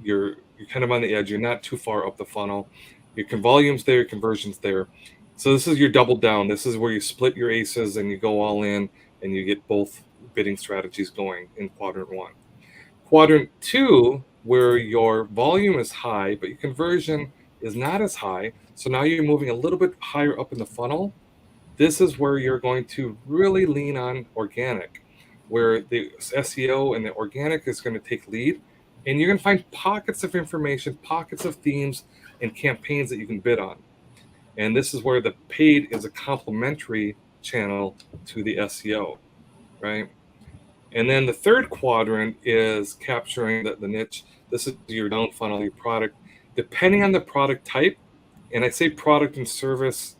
You're kind of on the edge. You're not too far up the funnel. Your volume's there, your conversion's there. So this is your double down. This is where you split your aces and you go all in, and you get both bidding strategies going in quadrant 1. Quadrant 2, where your volume is high, but your conversion is not as high. So now you're moving a little bit higher up in the funnel. This is where you're going to really lean on organic, where the SEO and the organic is going to take lead. And you're going to find pockets of information, pockets of themes, and campaigns that you can bid on. And this is where the paid is a complementary channel to the SEO, right? And then the third quadrant is capturing the niche. This is your down funnel, your product. Depending on the product type, and I say product and service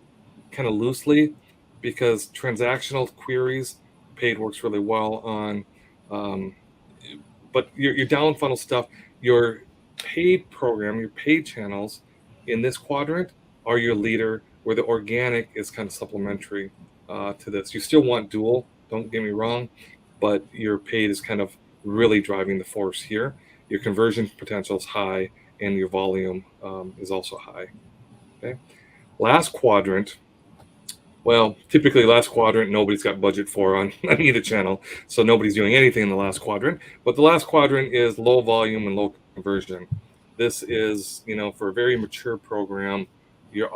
kind of loosely because transactional queries, paid works really well on, but your down funnel stuff, your paid program, your paid channels in this quadrant are your leader, where the organic is kind of supplementary to this. You still want dual, don't get me wrong, but your paid is kind of really driving the force here. Your conversion potential is high, and your volume is also high. Okay. Last quadrant. Well, typically last quadrant, nobody's got budget for on either channel, so nobody's doing anything in the last quadrant. But the last quadrant is low volume and low conversion. This is, for a very mature program, you're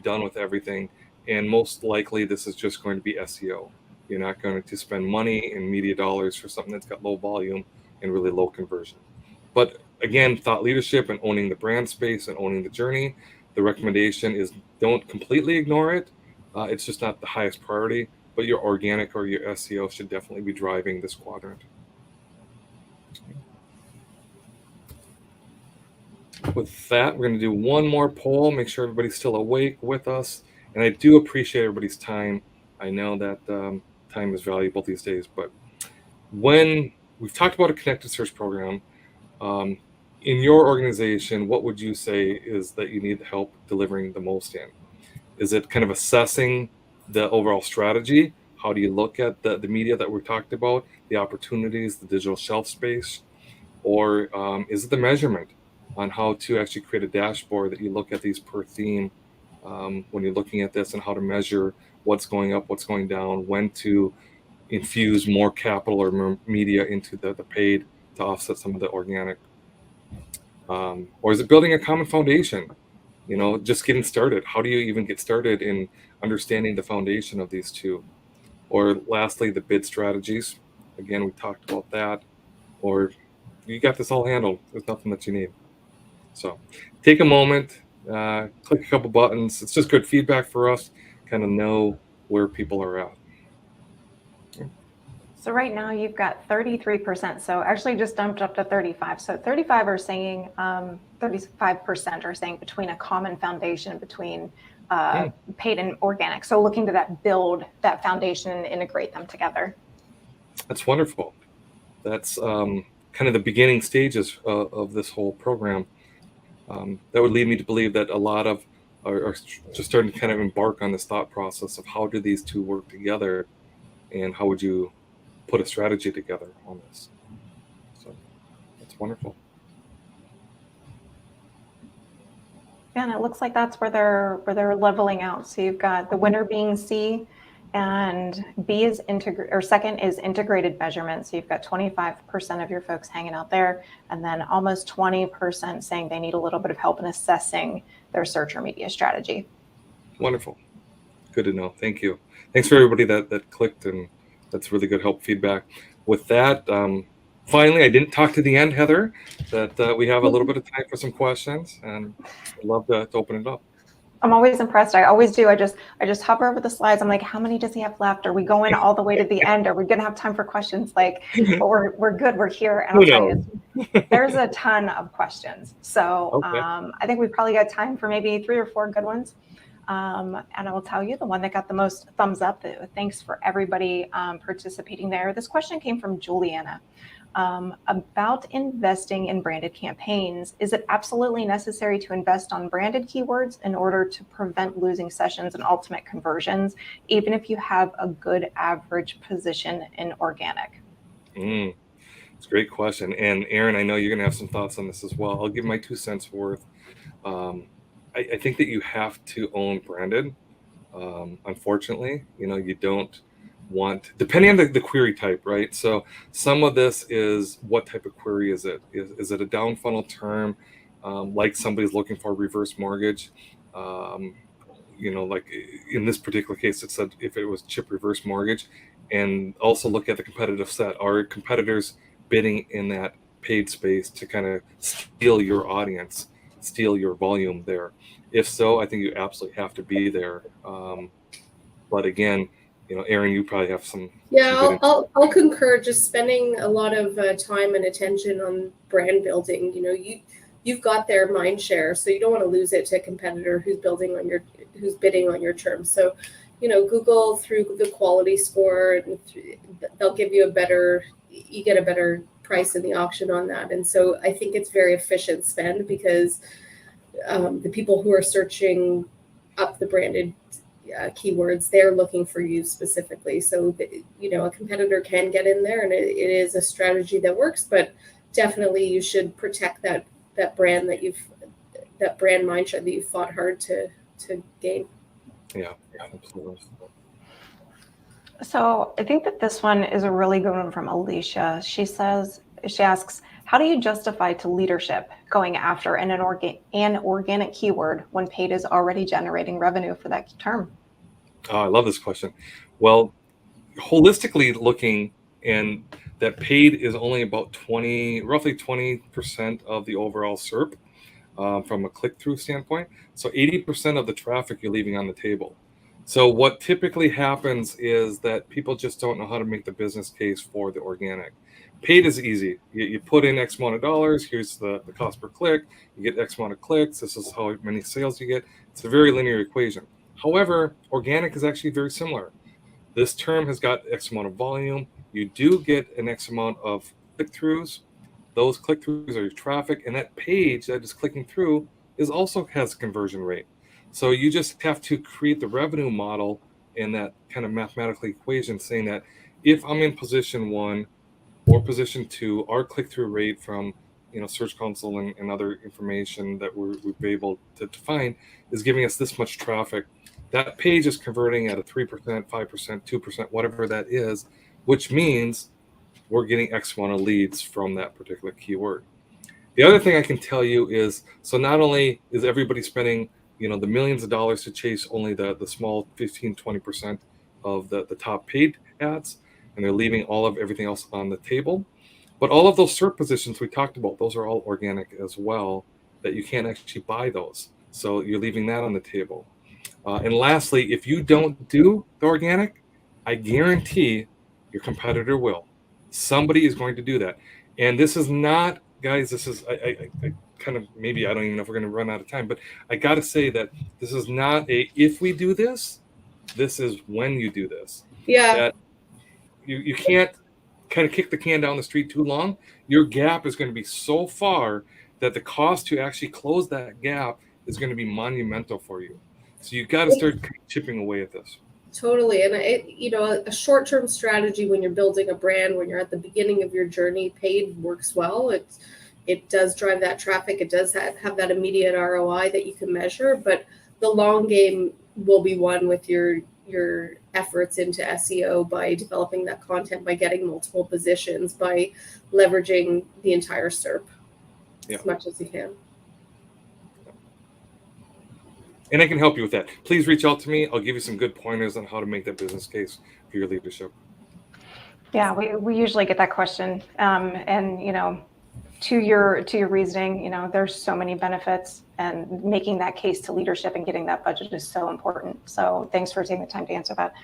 done with everything, and most likely this is just going to be SEO. You're not going to spend money and media dollars for something that's got low volume and really low conversion. But again, thought leadership and owning the brand space and owning the journey, the recommendation is don't completely ignore it. It's just not the highest priority, but your organic or your SEO should definitely be driving this quadrant. with that, we're going to do one more poll, make sure everybody's still awake with us. And I do appreciate everybody's time. I know that time is valuable these days, but when we've talked about a connected search program, in your organization, what would you say is that you need help delivering the most in? Is it kind of assessing the overall strategy? How do you look at the media that we're talking about, the opportunities, the digital shelf space? Or is it the measurement on how to actually create a dashboard that you look at these per theme when you're looking at this, and how to measure what's going up, what's going down, when to infuse more capital or more media into the paid to offset some of the organic? Or is it building a common foundation? Just getting started. How do you even get started in understanding the foundation of these two? Or lastly, the bid strategies. Again, we talked about that. Or you got this all handled. There's nothing that you need. So take a moment, click a couple buttons. It's just good feedback for us, kind of know where people are at. So right now you've got 33%. So actually just jumped up to 35. So 35 are saying, 35% are saying between a common foundation between paid and organic. So looking to build that foundation and integrate them together. That's wonderful. That's kind of the beginning stages of this whole program. That would lead me to believe that a lot of are just starting to kind of embark on this thought process of how do these two work together, and how would you put a strategy together on this. So that's wonderful. Yeah, and it looks like that's where they're leveling out. So you've got the winner being C, and B is second is integrated measurement. So you've got 25% of your folks hanging out there, and then almost 20% saying they need a little bit of help in assessing their search or media strategy. Wonderful. Good to know. Thank you. Thanks for everybody that clicked, and that's really good help feedback. With that, finally, I didn't talk to the end, Heather, that we have a little bit of time for some questions, and I'd love to open it up. I'm always impressed. I always do. I just hover over the slides. I'm like, how many does he have left? Are we going all the way to the end? Are we going to have time for questions? But we're good. We're here. And I'll tell you, there's a ton of questions. So okay. I think we've probably got time for maybe 3 or 4 good ones. And I will tell you the one that got the most thumbs up. Thanks for everybody participating there. This question came from Juliana. About investing in branded campaigns. Is it absolutely necessary to invest on branded keywords in order to prevent losing sessions and ultimate conversions, even if you have a good average position in organic? It's a great question. And Aaron, I know you're going to have some thoughts on this as well. I'll give my 2 cents worth. I think that you have to own branded. Unfortunately, you don't want, depending on the query type, right? So some of this is, what type of query is it? Is it a down funnel term, like somebody's looking for a reverse mortgage? Like in this particular case, it said if it was chip reverse mortgage, and also look at the competitive set. Are competitors bidding in that paid space to kind of steal your audience, steal your volume there? If so, I think you absolutely have to be there. But again, Aaron, you probably have some. Yeah, I'll concur. Just spending a lot of time and attention on brand building. You've got their mind share, so you don't want to lose it to a competitor who's bidding on your terms. So, Google through the quality score, they'll give you you get a better price in the auction on that. And so I think it's very efficient spend, because the people who are searching up the branded keywords, they're looking for you specifically. So, a competitor can get in there, and it is a strategy that works, but definitely you should protect that brand that brand mindset that you fought hard to gain. Yeah, absolutely. So I think that this one is a really good one from Alicia. She asks, how do you justify to leadership going after an organic keyword when paid is already generating revenue for that term? Oh, I love this question. Well, holistically looking, and that paid is only about roughly 20% of the overall SERP from a click-through standpoint. So 80% of the traffic you're leaving on the table. So what typically happens is that people just don't know how to make the business case for the organic. Paid is easy. You put in X amount of dollars. Here's the cost per click. You get X amount of clicks. This is how many sales you get. It's a very linear equation. However, organic is actually very similar. This term has got X amount of volume. You do get an X amount of click-throughs. Those click-throughs are your traffic, and that page that is clicking through also has a conversion rate. So you just have to create the revenue model in that kind of mathematical equation, saying that if I'm in position 1 or position 2, our click-through rate from Search Console and other information that we've been able to find is giving us this much traffic. That page is converting at a 3%, 5%, 2%, whatever that is, which means we're getting X amount of leads from that particular keyword. The other thing I can tell you is, so not only is everybody spending the millions of dollars to chase only the small 15, 20% of the top paid ads, and they're leaving all of everything else on the table, but all of those SERP positions we talked about, those are all organic as well, that you can't actually buy those. So you're leaving that on the table. And lastly, if you don't do the organic, I guarantee your competitor will. Somebody is going to do that. And this is not, guys, this is, I kind of, maybe I don't even know if we're going to run out of time, but I got to say that this is not if we do this, this is when you do this. Yeah. That you can't kind of kick the can down the street too long. Your gap is going to be so far that the cost to actually close that gap is going to be monumental for you. So you got to start chipping away at this. Totally. And a short-term strategy when you're building a brand, when you're at the beginning of your journey, paid works well. It does drive that traffic. It does have that immediate ROI that you can measure, but the long game will be won with your efforts into SEO, by developing that content, by getting multiple positions, by leveraging the entire SERP as much as you can. And I can help you with that. Please reach out to me. I'll give you some good pointers on how to make that business case for your leadership. Yeah, we usually get that question. And, to your reasoning, there's so many benefits, and making that case to leadership and getting that budget is so important. So thanks for taking the time to answer that.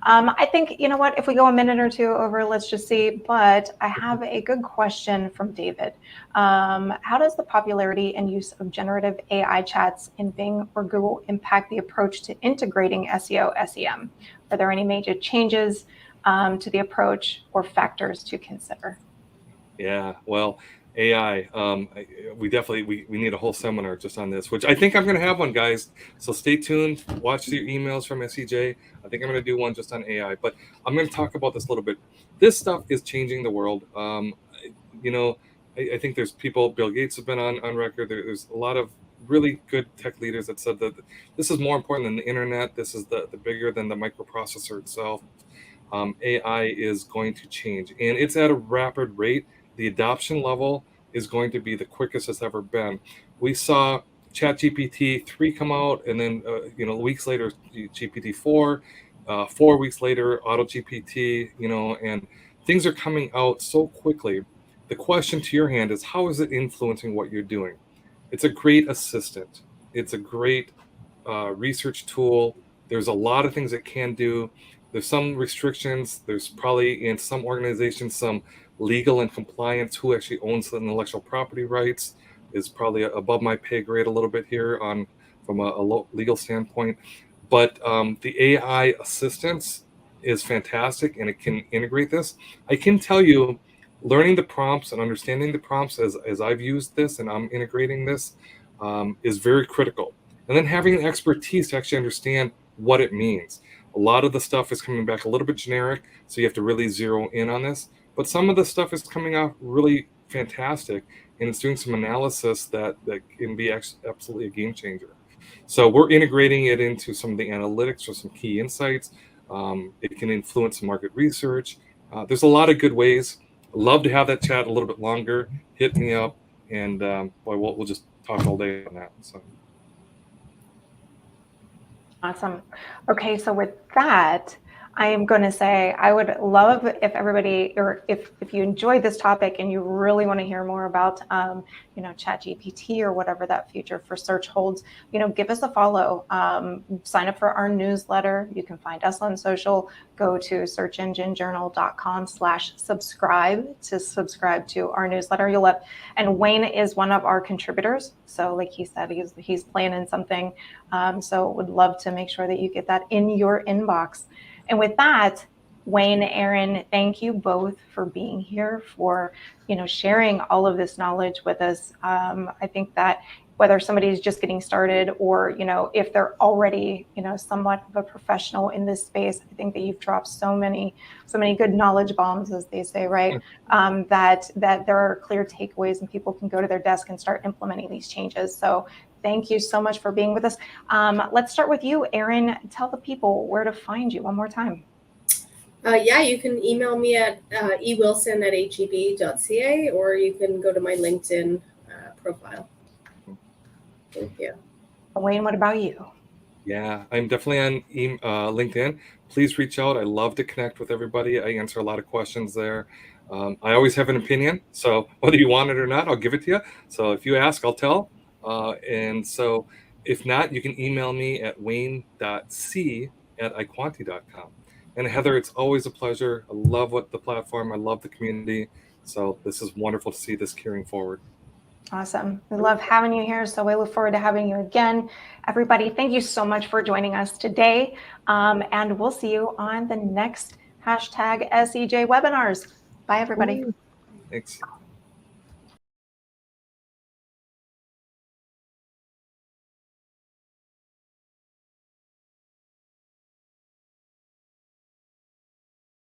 I think, if we go a minute or two over, let's just see. But I have a good question from David. How does the popularity and use of generative AI chats in Bing or Google impact the approach to integrating SEO, SEM? Are there any major changes to the approach or factors to consider? Yeah, well, AI, we definitely, we need a whole seminar just on this, which I think I'm going to have one, guys. So stay tuned, watch your emails from SEJ. I think I'm going to do one just on AI, but I'm going to talk about this a little bit. This stuff is changing the world. I think there's people, Bill Gates has been on record. There's a lot of really good tech leaders that said that this is more important than the internet. This is the bigger than the microprocessor itself. AI is going to change, and it's at a rapid rate. The adoption level is going to be the quickest it's ever been. We saw ChatGPT 3 come out, and then weeks later GPT 4, 4 weeks later AutoGPT, and things are coming out so quickly. The question to your hand is, how is it influencing what you're doing? It's a great assistant. It's a great research tool. There's a lot of things it can do. There's some restrictions. There's probably in some organizations some legal and compliance, who actually owns the intellectual property rights is probably above my pay grade a little bit here from a legal standpoint. But the AI assistance is fantastic, and it can integrate this. I can tell you, learning the prompts and understanding the prompts as I've used this and I'm integrating this is very critical. And then having the expertise to actually understand what it means. A lot of the stuff is coming back a little bit generic, so you have to really zero in on this. But some of the stuff is coming out really fantastic, and it's doing some analysis that can be absolutely a game changer. So we're integrating it into some of the analytics or some key insights. It can influence market research. There's a lot of good ways. Love to have that chat a little bit longer. Hit me up, and we'll just talk all day on that. So. Awesome. Okay, so with that, I am going to say I would love if everybody, or if you enjoyed this topic and you really want to hear more about, ChatGPT or whatever that future for search holds, give us a follow. Sign up for our newsletter. You can find us on social. Go to searchenginejournal.com/subscribe to subscribe to our newsletter. And Wayne is one of our contributors. So like he said, he's planning something. So would love to make sure that you get that in your inbox. And with that, Wayne, Aaron, thank you both for being here, for sharing all of this knowledge with us. I think that whether somebody's just getting started or if they're already somewhat of a professional in this space, I think that you've dropped so many good knowledge bombs, as they say, right? That there are clear takeaways and people can go to their desk and start implementing these changes. So thank you so much for being with us. Let's start with you, Aaron. Tell the people where to find you one more time. You can email me at ewilson@heb.ca, or you can go to my LinkedIn profile. Thank you. Wayne, what about you? Yeah, I'm definitely on LinkedIn. Please reach out. I love to connect with everybody. I answer a lot of questions there. I always have an opinion, so whether you want it or not, I'll give it to you. So if you ask, I'll tell. And so if not, you can email me at wayne.c@iquanti.com. And Heather, it's always a pleasure. I love the platform. I love the community. So this is wonderful to see this carrying forward. Awesome. We love having you here. So we look forward to having you again. Everybody, thank you so much for joining us today. And we'll see you on the next #SEJ webinars. Bye, everybody. Thanks.